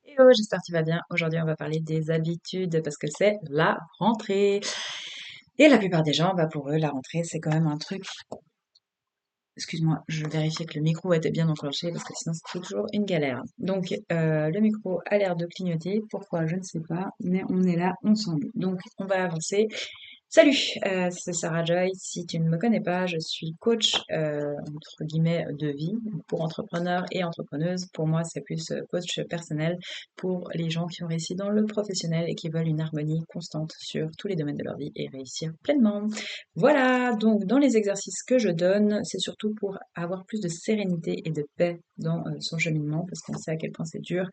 Hello, j'espère que tu vas bien. Aujourd'hui, on va parler des habitudes parce que c'est la rentrée. Et la plupart des gens, pour eux, la rentrée, c'est quand même un truc. Excuse-moi, je vérifiais que le micro était bien enclenché parce que sinon, c'est toujours une galère. Donc, le micro a l'air de clignoter. Pourquoi? Je ne sais pas, mais on est là ensemble. Donc, on va avancer. Salut, c'est Sarah Joy. Si tu ne me connais pas, je suis coach entre guillemets de vie pour entrepreneurs et entrepreneuses. Pour moi, c'est plus coach personnel pour les gens qui ont réussi dans le professionnel et qui veulent une harmonie constante sur tous les domaines de leur vie et réussir pleinement. Voilà, donc dans les exercices que je donne, c'est surtout pour avoir plus de sérénité et de paix dans son cheminement parce qu'on sait à quel point c'est dur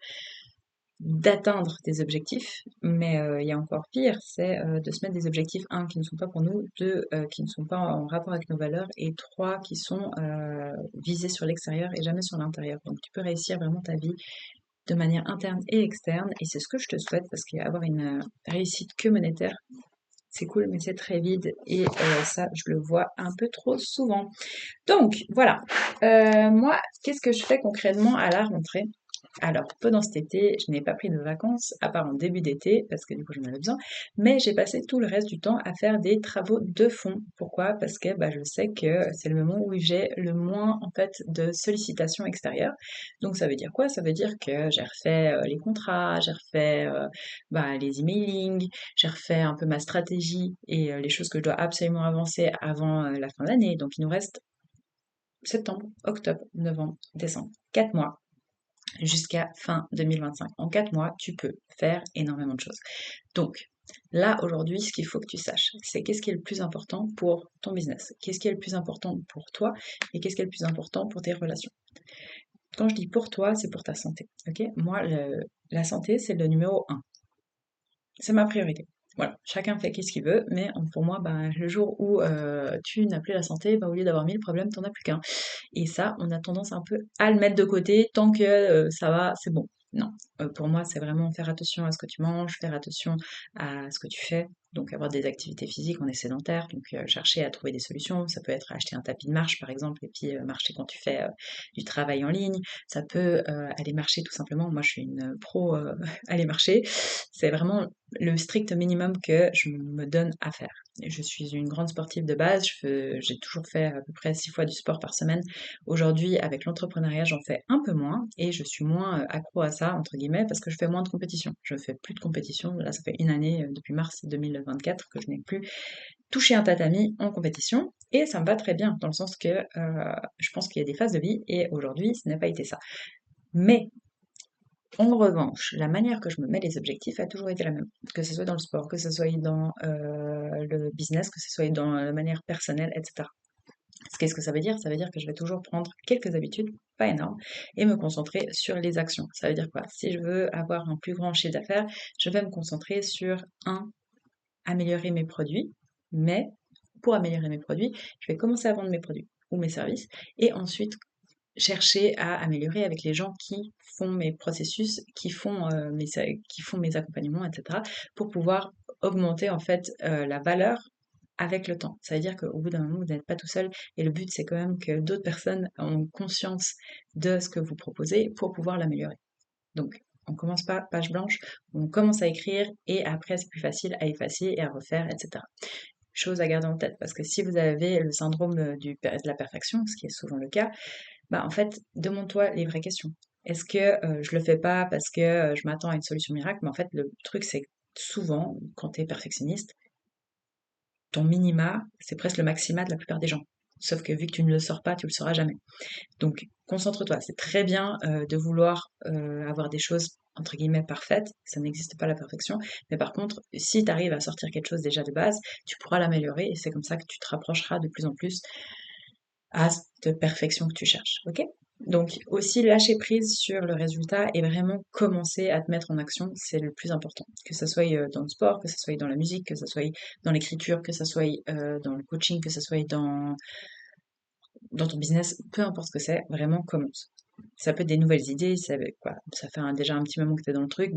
d'atteindre des objectifs, mais il y a encore pire, c'est de se mettre des objectifs, un, qui ne sont pas pour nous, deux, qui ne sont pas en rapport avec nos valeurs, et trois, qui sont visés sur l'extérieur et jamais sur l'intérieur. Donc tu peux réussir vraiment ta vie de manière interne et externe, et c'est ce que je te souhaite, parce qu'avoir une réussite que monétaire, c'est cool, mais c'est très vide, et ça, je le vois un peu trop souvent. Donc, voilà. Moi, qu'est-ce que je fais concrètement à la rentrée? Alors, pendant cet été, je n'ai pas pris de vacances, à part en début d'été, parce que du coup j'en avais besoin, mais j'ai passé tout le reste du temps à faire des travaux de fond. Pourquoi? Parce que je sais que c'est le moment où j'ai le moins en fait de sollicitations extérieures. Donc ça veut dire quoi? Ça veut dire que j'ai refait les contrats, j'ai refait les emailing, j'ai refait un peu ma stratégie et les choses que je dois absolument avancer avant la fin de l'année. Donc il nous reste septembre, octobre, novembre, décembre. 4 mois jusqu'à fin 2025. En 4 mois, tu peux faire énormément de choses. Donc, là, aujourd'hui, ce qu'il faut que tu saches, c'est qu'est-ce qui est le plus important pour ton business, qu'est-ce qui est le plus important pour toi et qu'est-ce qui est le plus important pour tes relations. Quand je dis pour toi, c'est pour ta santé. Ok? Moi, la santé, c'est le numéro un. C'est ma priorité. Voilà, chacun fait ce qu'il veut, mais pour moi, le jour où tu n'as plus la santé, au lieu d'avoir 1000 problèmes, t'en as plus qu'un. Et ça, on a tendance un peu à le mettre de côté tant que ça va, c'est bon. Non, pour moi, c'est vraiment faire attention à ce que tu manges, faire attention à ce que tu fais. Donc, avoir des activités physiques, on est sédentaire, donc chercher à trouver des solutions. Ça peut être acheter un tapis de marche, par exemple, et puis marcher quand tu fais du travail en ligne. Ça peut aller marcher tout simplement. Moi, je suis une pro aller marcher. C'est vraiment le strict minimum que je me donne à faire. Je suis une grande sportive de base. J'ai toujours fait à peu près 6 fois du sport par semaine. Aujourd'hui, avec l'entrepreneuriat, j'en fais un peu moins et je suis moins accro à ça, entre guillemets, parce que je fais moins de compétition. Je fais plus de compétition. Là, ça fait une année, depuis mars 2024, que je n'ai plus touché un tatami en compétition. Et ça me va très bien, dans le sens que je pense qu'il y a des phases de vie et aujourd'hui, ce n'a pas été ça. Mais en revanche, la manière que je me mets les objectifs a toujours été la même. Que ce soit dans le sport, que ce soit dans le business, que ce soit dans la manière personnelle, etc. Qu'est-ce que ça veut dire? Ça veut dire que je vais toujours prendre quelques habitudes, pas énormes, et me concentrer sur les actions. Ça veut dire quoi? Si je veux avoir un plus grand chiffre d'affaires, je vais me concentrer sur un, améliorer mes produits, mais pour améliorer mes produits, je vais commencer à vendre mes produits ou mes services, et ensuite chercher à améliorer avec les gens qui font mes processus, qui font mes accompagnements, etc., pour pouvoir augmenter en fait la valeur avec le temps. Ça veut dire qu'au bout d'un moment, vous n'êtes pas tout seul et le but, c'est quand même que d'autres personnes ont conscience de ce que vous proposez pour pouvoir l'améliorer. Donc, on commence pas page blanche, on commence à écrire et après, c'est plus facile à effacer et à refaire, etc. Chose à garder en tête, parce que si vous avez le syndrome de la perfection, ce qui est souvent le cas, en fait, demande-toi les vraies questions. Est-ce que je le fais pas parce que je m'attends à une solution miracle? Mais en fait, le truc, c'est que souvent, quand tu es perfectionniste, ton minima, c'est presque le maxima de la plupart des gens. Sauf que vu que tu ne le sors pas, tu le sauras jamais. Donc, concentre-toi. C'est très bien de vouloir avoir des choses entre guillemets parfaites. Ça n'existe pas la perfection. Mais par contre, si tu arrives à sortir quelque chose déjà de base, tu pourras l'améliorer et c'est comme ça que tu te rapprocheras de plus en plus à cette perfection que tu cherches. Ok? Donc aussi lâcher prise sur le résultat et vraiment commencer à te mettre en action, c'est le plus important. Que ce soit dans le sport, que ce soit dans la musique, que ce soit dans l'écriture, que ce soit dans le coaching, que ce soit dans ton business, peu importe ce que c'est, vraiment commence. Ça peut être des nouvelles idées, ça fait déjà un petit moment que tu es dans le truc,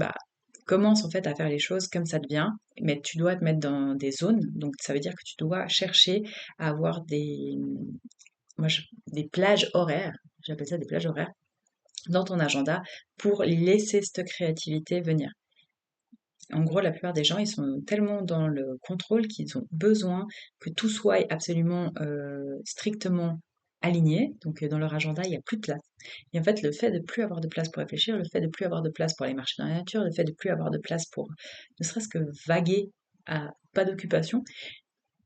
commence en fait à faire les choses comme ça te vient, mais tu dois te mettre dans des zones, donc ça veut dire que tu dois chercher à avoir des plages horaires, j'appelle ça des plages horaires, dans ton agenda pour laisser cette créativité venir. En gros, la plupart des gens, ils sont tellement dans le contrôle qu'ils ont besoin que tout soit absolument strictement aligné. Donc, dans leur agenda, il n'y a plus de place. Et en fait, le fait de plus avoir de place pour réfléchir, le fait de plus avoir de place pour aller marcher dans la nature, le fait de plus avoir de place pour ne serait-ce que vaguer à pas d'occupation,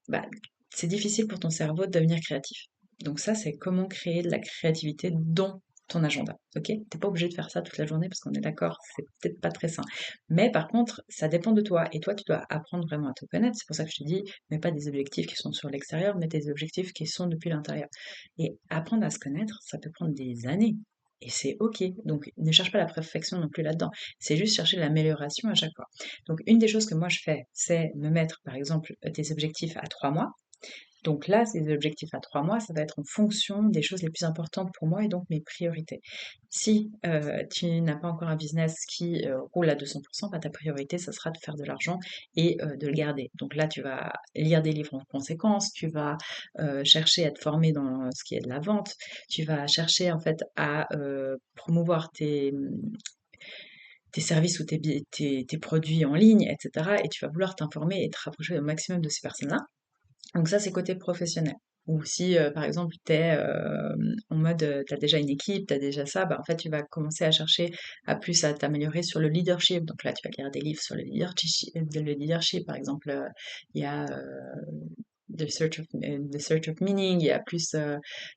bah, c'est difficile pour ton cerveau de devenir créatif. Donc ça, c'est comment créer de la créativité dans ton agenda, ok? T'es pas obligé de faire ça toute la journée parce qu'on est d'accord, c'est peut-être pas très sain. Mais par contre, ça dépend de toi. Et toi, tu dois apprendre vraiment à te connaître. C'est pour ça que je te dis, mets pas des objectifs qui sont sur l'extérieur, mais des objectifs qui sont depuis l'intérieur. Et apprendre à se connaître, ça peut prendre des années. Et c'est ok. Donc ne cherche pas la perfection non plus là-dedans. C'est juste chercher l'amélioration à chaque fois. Donc, une des choses que moi je fais, c'est me mettre, par exemple, tes objectifs à 3 mois. Donc là, ces objectifs à 3 mois, ça va être en fonction des choses les plus importantes pour moi et donc mes priorités. Si tu n'as pas encore un business qui roule à 200%, bah, ta priorité, ça sera de faire de l'argent et de le garder. Donc là, tu vas lire des livres en conséquence, tu vas chercher à te former dans ce qui est de la vente, tu vas chercher en fait à promouvoir tes services ou tes produits en ligne, etc. Et tu vas vouloir t'informer et te rapprocher au maximum de ces personnes-là. Donc ça, c'est côté professionnel. Ou si, par exemple, tu es en mode, tu as déjà une équipe, tu as déjà ça, bah, en fait, tu vas commencer à chercher à plus à t'améliorer sur le leadership. Donc là, tu vas lire des livres sur le leadership. Par exemple, il y a The Search of Meaning, il y a plus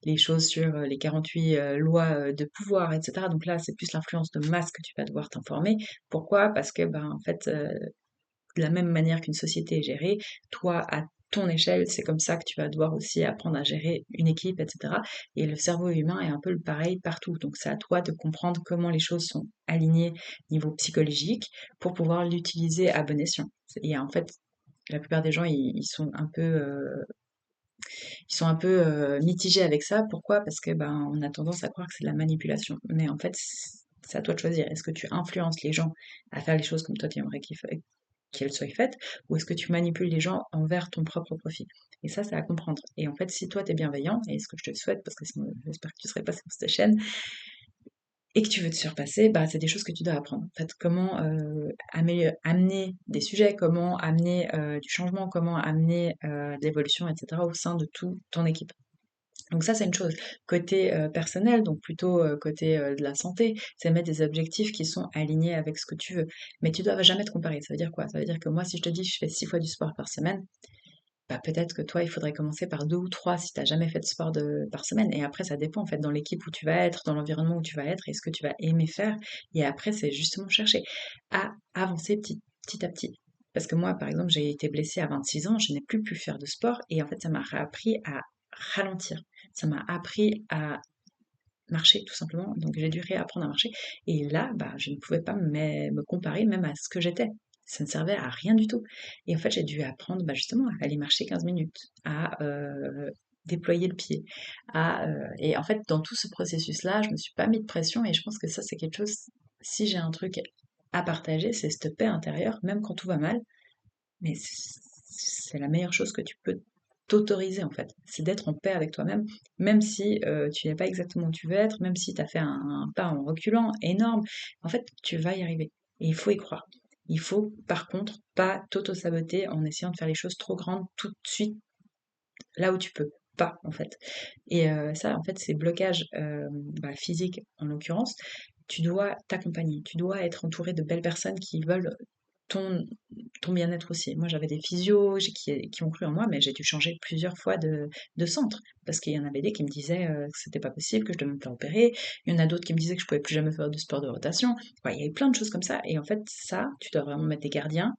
les choses sur les 48 lois de pouvoir, etc. Donc là, c'est plus l'influence de masse que tu vas devoir t'informer. Pourquoi? Parce que, ben, en fait, de la même manière qu'une société est gérée, toi, à ton échelle, c'est comme ça que tu vas devoir aussi apprendre à gérer une équipe, etc. Et le cerveau humain est un peu le pareil partout. Donc c'est à toi de comprendre comment les choses sont alignées niveau psychologique pour pouvoir l'utiliser à bon escient. Et en fait, la plupart des gens, ils sont un peu mitigés avec ça. Pourquoi? Parce que ben on a tendance à croire que c'est de la manipulation. Mais en fait, c'est à toi de choisir. Est-ce que tu influences les gens à faire les choses comme toi tu aimerais qu'elles soient faites, ou est-ce que tu manipules les gens envers ton propre profit? Et ça, c'est à comprendre. Et en fait, si toi, tu es bienveillant, et ce que je te souhaite, parce que sinon, j'espère que tu serais pas sur cette chaîne, et que tu veux te surpasser, bah, c'est des choses que tu dois apprendre. En fait, comment amener des sujets, comment amener du changement, comment amener de l'évolution, etc., au sein de toute ton équipe. Donc ça, c'est une chose. Côté personnel, donc plutôt côté de la santé, c'est mettre des objectifs qui sont alignés avec ce que tu veux. Mais tu dois jamais te comparer. Ça veut dire quoi? Ça veut dire que moi, si je te dis que je fais 6 fois du sport par semaine, bah peut-être que toi, il faudrait commencer par 2 ou 3 si tu as jamais fait de sport par semaine. Et après, ça dépend en fait dans l'équipe où tu vas être, dans l'environnement où tu vas être, et ce que tu vas aimer faire. Et après, c'est justement chercher à avancer petit à petit. Parce que moi, par exemple, j'ai été blessée à 26 ans, je n'ai plus pu faire de sport, et en fait, ça m'a appris à ralentir. Ça m'a appris à marcher, tout simplement. Donc, j'ai dû réapprendre à marcher. Et là, bah, je ne pouvais pas me comparer même à ce que j'étais. Ça ne servait à rien du tout. Et en fait, j'ai dû apprendre bah, justement à aller marcher 15 minutes, à déployer le pied. Et en fait, dans tout ce processus-là, je me suis pas mis de pression et je pense que ça, c'est quelque chose, si j'ai un truc à partager, c'est cette paix intérieure, même quand tout va mal, mais c'est la meilleure chose que tu peux t'autoriser en fait. C'est d'être en paix avec toi-même, même si tu n'es pas exactement où tu veux être, même si tu as fait un pas en reculant énorme. En fait, tu vas y arriver. Et il faut y croire. Il faut par contre pas t'auto-saboter en essayant de faire les choses trop grandes tout de suite là où tu peux pas en fait. Et ça en fait ces blocages bah, physiques en l'occurrence, tu dois t'accompagner, tu dois être entouré de belles personnes qui veulent ton, ton bien-être aussi. Moi, j'avais des physios qui ont cru en moi, mais j'ai dû changer plusieurs fois de centre parce qu'il y en avait des qui me disaient que c'était pas possible, que je devais me faire opérer. Il y en a d'autres qui me disaient que je pouvais plus jamais faire de sport de rotation. Ouais, il y avait plein de choses comme ça. Et en fait, ça, tu dois vraiment mettre des gardiens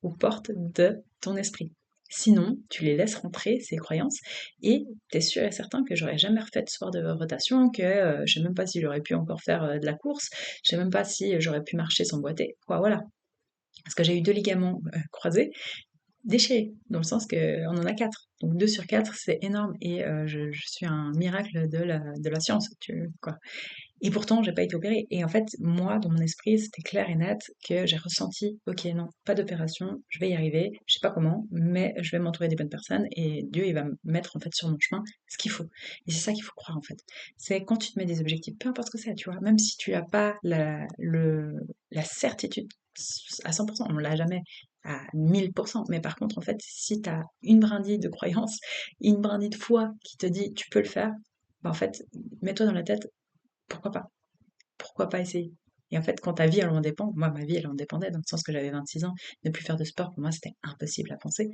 aux portes de ton esprit. Sinon, tu les laisses rentrer, ces croyances, et t'es sûr et certain que j'aurais jamais refait de sport de rotation, que je sais même pas si j'aurais pu encore faire de la course, je sais même pas si j'aurais pu marcher sans boiter. Quoi, voilà. Parce que j'ai eu 2 ligaments croisés déchirés, dans le sens qu'on en a 4. Donc 2 sur 4, c'est énorme et je suis un miracle de la science, quoi. Et pourtant, j'ai pas été opérée. Et en fait, moi, dans mon esprit, c'était clair et net que j'ai ressenti, ok, non, pas d'opération, je vais y arriver, je sais pas comment, mais je vais m'entourer des bonnes personnes et Dieu, il va me mettre en fait sur mon chemin ce qu'il faut. Et c'est ça qu'il faut croire en fait. C'est quand tu te mets des objectifs, peu importe ce que c'est, tu vois, même si tu as pas la certitude à 100%, on l'a jamais à 1000%, mais par contre, en fait, si tu as une brindille de croyance, une brindille de foi qui te dit tu peux le faire, bah en fait, mets-toi dans la tête, pourquoi pas? Pourquoi pas essayer? Et en fait, quand ta vie, elle en dépend, moi, ma vie, elle en dépendait, dans le sens que j'avais 26 ans, ne plus faire de sport, pour moi, c'était impossible à penser.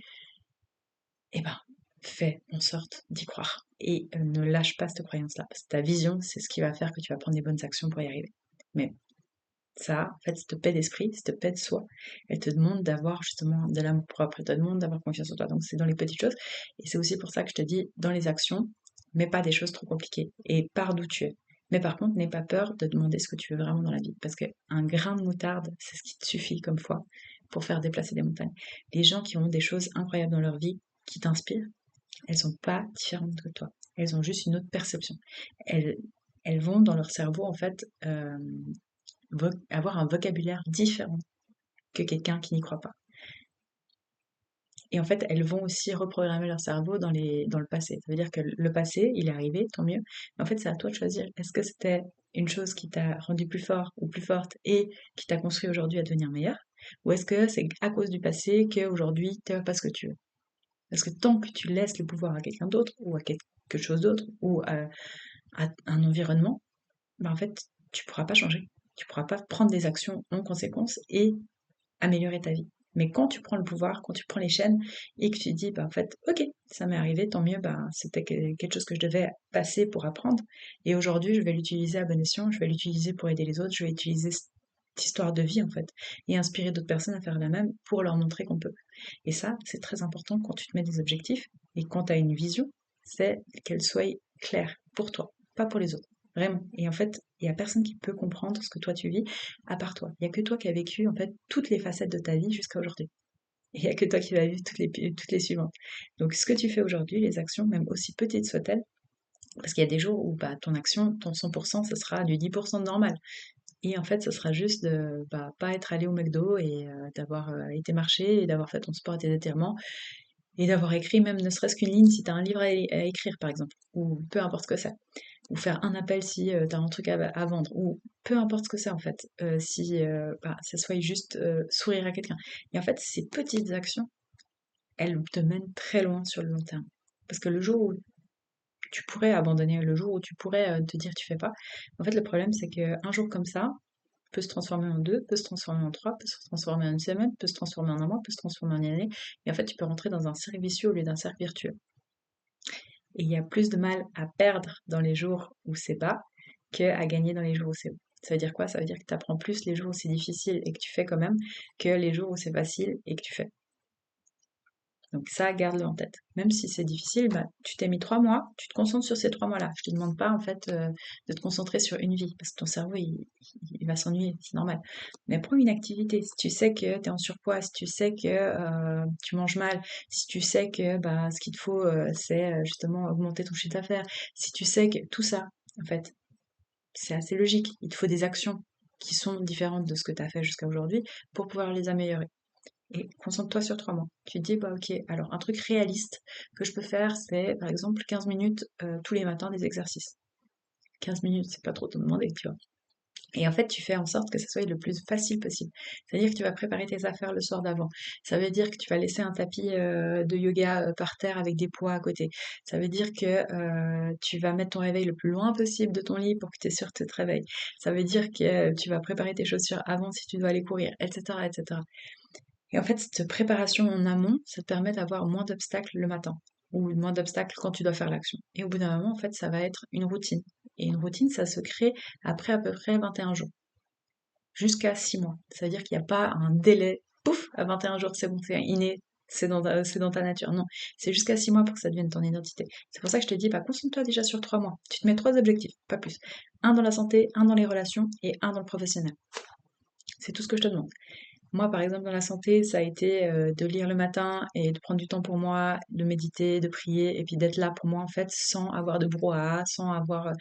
Eh ben, fais en sorte d'y croire. Et ne lâche pas cette croyance-là. Parce que ta vision, c'est ce qui va faire que tu vas prendre des bonnes actions pour y arriver. Mais ça, en fait, cette paix d'esprit, cette paix de soi, elle te demande d'avoir justement de l'amour propre, elle te demande d'avoir confiance en toi. Donc, c'est dans les petites choses. Et c'est aussi pour ça que je te dis, dans les actions, mets pas des choses trop compliquées. Et pars d'où tu es. Mais par contre, n'aie pas peur de demander ce que tu veux vraiment dans la vie. Parce qu'un grain de moutarde, c'est ce qui te suffit comme foi pour faire déplacer des montagnes. Les gens qui ont des choses incroyables dans leur vie, qui t'inspirent, elles sont pas différentes que toi. Elles ont juste une autre perception. Elles, elles vont dans leur cerveau, en fait, avoir un vocabulaire différent que quelqu'un qui n'y croit pas. Et en fait, elles vont aussi reprogrammer leur cerveau dans le passé. Ça veut dire que le passé, il est arrivé, tant mieux. Mais en fait, c'est à toi de choisir. Est-ce que c'était une chose qui t'a rendu plus fort ou plus forte et qui t'a construit aujourd'hui à devenir meilleur? Ou est-ce que c'est à cause du passé qu'aujourd'hui, tu n'as pas ce que tu veux? Parce que tant que tu laisses le pouvoir à quelqu'un d'autre ou à quelque chose d'autre ou à un environnement, ben en fait, tu pourras pas changer. Tu pourras pas prendre des actions en conséquence et améliorer ta vie. Mais quand tu prends le pouvoir, quand tu prends les chaînes et que tu dis, bah, en fait, ok, ça m'est arrivé, tant mieux, bah, c'était quelque chose que je devais passer pour apprendre. Et aujourd'hui, je vais l'utiliser à bon escient, je vais l'utiliser pour aider les autres, je vais utiliser cette histoire de vie, en fait, et inspirer d'autres personnes à faire la même pour leur montrer qu'on peut. Et ça, c'est très important quand tu te mets des objectifs et quand tu as une vision, c'est qu'elle soit claire pour toi, pas pour les autres. Vraiment. Et en fait, il n'y a personne qui peut comprendre ce que toi tu vis à part toi. Il n'y a que toi qui as vécu en fait toutes les facettes de ta vie jusqu'à aujourd'hui. Et il n'y a que toi qui vas vivre toutes les suivantes. Donc ce que tu fais aujourd'hui, les actions, même aussi petites soient-elles, parce qu'il y a des jours où bah, ton action, ton 100%, ce sera du 10% de normal. Et en fait, ce sera juste de bah, pas être allé au McDo et d'avoir été marcher et d'avoir fait ton sport et tes étirements et d'avoir écrit même ne serait-ce qu'une ligne si tu as un livre à écrire par exemple, ou peu importe ce que c'est ou faire un appel si tu as un truc à vendre, ou peu importe ce que c'est en fait, si bah, ça soit juste sourire à quelqu'un. Et en fait, ces petites actions, elles te mènent très loin sur le long terme. Parce que le jour où tu pourrais abandonner, le jour où tu pourrais te dire tu fais pas, en fait le problème c'est qu'un jour comme ça peut se transformer en deux, peut se transformer en trois, peut se transformer en une semaine, peut se transformer en un mois, peut se transformer en une année, et en fait tu peux rentrer dans un cercle vicieux au lieu d'un cercle vertueux. Et il y a plus de mal à perdre dans les jours où c'est bas qu'à gagner dans les jours où c'est haut. Ça veut dire quoi? Ça veut dire que tu apprends plus les jours où c'est difficile et que tu fais quand même que les jours où c'est facile et que tu fais. Donc ça, garde-le en tête. Même si c'est difficile, bah, tu t'es mis 3 mois, tu te concentres sur ces 3 mois-là. Je te demande pas en fait de te concentrer sur une vie, parce que ton cerveau il va s'ennuyer, c'est normal. Mais prends une activité. Si tu sais que tu es en surpoids, si tu sais que tu manges mal, si tu sais que bah, ce qu'il te faut c'est justement augmenter ton chiffre d'affaires, si tu sais que tout ça, en fait, c'est assez logique. Il te faut des actions qui sont différentes de ce que tu as fait jusqu'à aujourd'hui pour pouvoir les améliorer. Et concentre-toi sur 3 mois. Tu te dis, bah ok, alors un truc réaliste que je peux faire, c'est par exemple 15 minutes tous les matins des exercices. 15 minutes, c'est pas trop te demander, tu vois. Et en fait, tu fais en sorte que ça soit le plus facile possible. C'est-à-dire que tu vas préparer tes affaires le soir d'avant. Ça veut dire que tu vas laisser un tapis de yoga par terre avec des poids à côté. Ça veut dire que tu vas mettre ton réveil le plus loin possible de ton lit pour que tu es sûr que tu te réveilles. Ça veut dire que tu vas préparer tes chaussures avant si tu dois aller courir, etc., etc. Et en fait, cette préparation en amont, ça te permet d'avoir moins d'obstacles le matin ou moins d'obstacles quand tu dois faire l'action. Et au bout d'un moment, en fait, ça va être une routine. Et une routine, ça se crée après à peu près 21 jours, jusqu'à 6 mois. Ça veut dire qu'il n'y a pas un délai, pouf, à 21 jours, c'est bon, c'est inné, c'est dans ta nature. Non, c'est jusqu'à 6 mois pour que ça devienne ton identité. C'est pour ça que je te dis, bah, concentre-toi déjà sur 3 mois. Tu te mets 3 objectifs, pas plus. Un dans la santé, un dans les relations et un dans le professionnel. C'est tout ce que je te demande. Moi, par exemple, dans la santé, ça a été de lire le matin et de prendre du temps pour moi, de méditer, de prier, et puis d'être là pour moi, en fait, sans avoir de brouhaha, sans avoir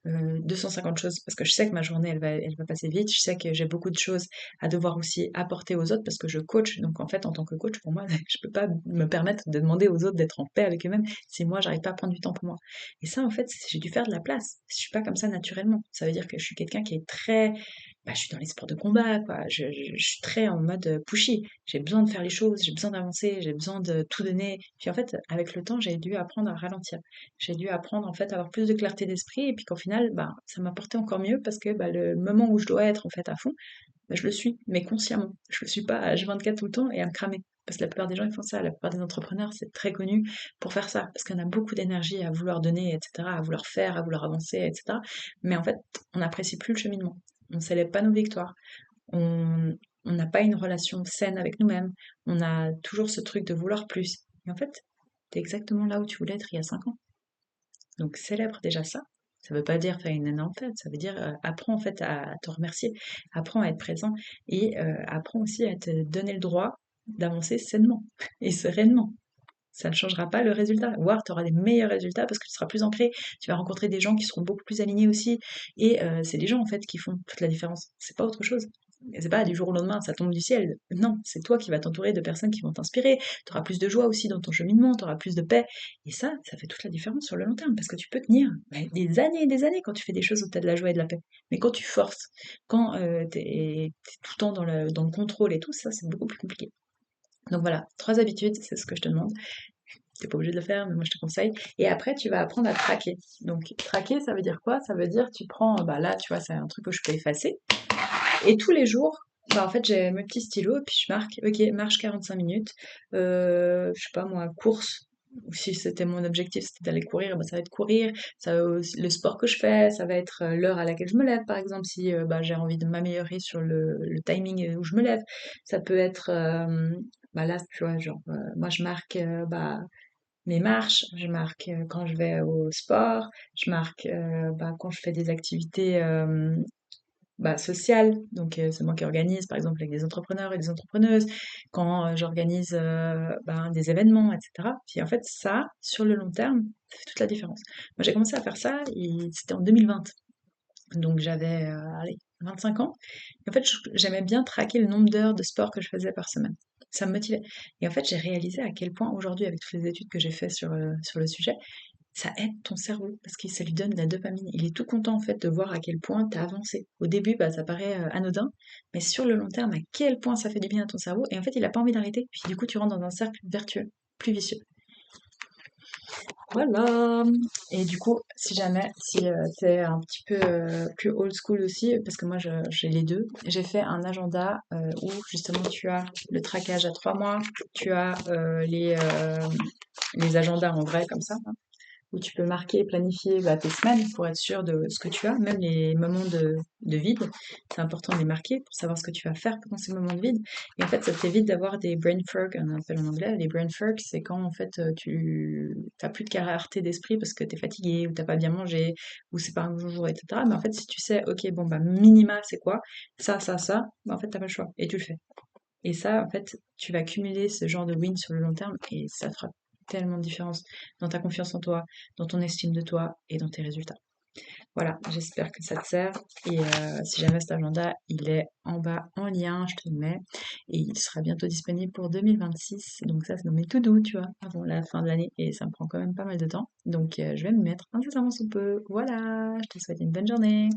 250 choses, parce que je sais que ma journée, elle va passer vite. Je sais que j'ai beaucoup de choses à devoir aussi apporter aux autres, parce que je coach. Donc, en fait, en tant que coach, pour moi, je peux pas me permettre de demander aux autres d'être en paix avec eux-mêmes si moi, j'arrive pas à prendre du temps pour moi. Et ça, en fait, j'ai dû faire de la place. Je suis pas comme ça naturellement. Ça veut dire que je suis quelqu'un qui est très je suis dans les sports de combat, quoi. Je suis très en mode pushy. J'ai besoin de faire les choses, j'ai besoin d'avancer, j'ai besoin de tout donner. Puis en fait, avec le temps, j'ai dû apprendre à ralentir. J'ai dû apprendre en fait à avoir plus de clarté d'esprit et puis qu'au final, ça m'a porté encore mieux parce que le moment où je dois être en fait à fond, je le suis, mais consciemment. Je le suis pas à H24 tout le temps et à me cramer. Parce que la plupart des gens, ils font ça. La plupart des entrepreneurs, c'est très connu pour faire ça. Parce qu'on a beaucoup d'énergie à vouloir donner, etc., à vouloir faire, à vouloir avancer, etc. Mais en fait, on n'apprécie plus le cheminement. On ne célèbre pas nos victoires. On on n'a pas une relation saine avec nous-mêmes. On a toujours ce truc de vouloir plus. Et en fait, t'es exactement là où tu voulais être il y a 5 ans. Donc célèbre déjà ça. Ça veut pas dire faire une énorme fête, ça veut dire apprends en fait à te remercier, apprends à être présent et apprends aussi à te donner le droit d'avancer sainement et sereinement. Ça ne changera pas le résultat. Voire tu auras des meilleurs résultats parce que tu seras plus ancré, tu vas rencontrer des gens qui seront beaucoup plus alignés aussi. Et c'est les gens en fait qui font toute la différence. C'est pas autre chose. Et c'est pas du jour au lendemain, ça tombe du ciel. Non, c'est toi qui vas t'entourer de personnes qui vont t'inspirer. Tu auras plus de joie aussi dans ton cheminement, tu auras plus de paix. Et ça fait toute la différence sur le long terme parce que tu peux tenir des années et des années quand tu fais des choses où tu as de la joie et de la paix. Mais quand tu forces, quand t'es tout le temps dans le contrôle et tout, ça c'est beaucoup plus compliqué. Donc voilà, 3 habitudes, c'est ce que je te demande. T'es pas obligé de le faire, mais moi je te conseille. Et après, tu vas apprendre à traquer. Donc, traquer, ça veut dire quoi? Ça veut dire, tu prends, là, tu vois, c'est un truc que je peux effacer. Et tous les jours, en fait, j'ai mes petits stylos, et puis je marque, ok, marche 45 minutes, je sais pas moi, course. Ou si c'était mon objectif, c'était d'aller courir, ça va être courir. Ça va le sport que je fais, ça va être l'heure à laquelle je me lève, par exemple, si j'ai envie de m'améliorer sur le timing où je me lève. Ça peut être, là, tu vois, genre, moi je marque, mes marches, je marque quand je vais au sport, je marque quand je fais des activités sociales, donc c'est moi qui organise par exemple avec des entrepreneurs et des entrepreneuses, quand j'organise des événements, etc. Puis en fait ça, sur le long terme, ça fait toute la différence. Moi j'ai commencé à faire ça, et c'était en 2020, donc j'avais allez, 25 ans. Et en fait, j'aimais bien traquer le nombre d'heures de sport que je faisais par semaine. Ça me motivait. Et en fait, j'ai réalisé à quel point aujourd'hui, avec toutes les études que j'ai fait sur le sujet, ça aide ton cerveau parce que ça lui donne de la dopamine. Il est tout content en fait de voir à quel point tu as avancé. Au début, ça paraît anodin, mais sur le long terme, à quel point ça fait du bien à ton cerveau. Et en fait, il a pas envie d'arrêter. Puis du coup, tu rentres dans un cercle vertueux, plus vicieux. Voilà. Et du coup, si jamais, si t'es un petit peu plus old school aussi, parce que moi j'ai les deux, j'ai fait un agenda où justement tu as le traquage à 3 mois, tu as les agendas en vrai comme ça, hein, où tu peux marquer et planifier tes semaines pour être sûr de ce que tu as, même les moments de vide. C'est important de les marquer pour savoir ce que tu vas faire pendant ces moments de vide. Et en fait, ça t'évite d'avoir des brain fog, on appelle en anglais. Les brain fog, c'est quand en fait tu n'as plus de clarté d'esprit parce que tu es fatigué ou t'as pas bien mangé ou c'est pas un bon jour, etc. Mais en fait, si tu sais, ok, bon, minima, c'est quoi? Ça, en fait, t'as pas le choix et tu le fais. Et ça, en fait, tu vas cumuler ce genre de win sur le long terme et ça fera tellement de différence dans ta confiance en toi, dans ton estime de toi et dans tes résultats. Voilà, j'espère que ça te sert. Et si jamais cet agenda, il est en bas en lien, je te le mets. Et il sera bientôt disponible pour 2026. Donc ça, c'est dans mes tout doux, tu vois, avant la fin de l'année. Et ça me prend quand même pas mal de temps. Donc je vais me mettre incessamment sous peu. Voilà, je te souhaite une bonne journée.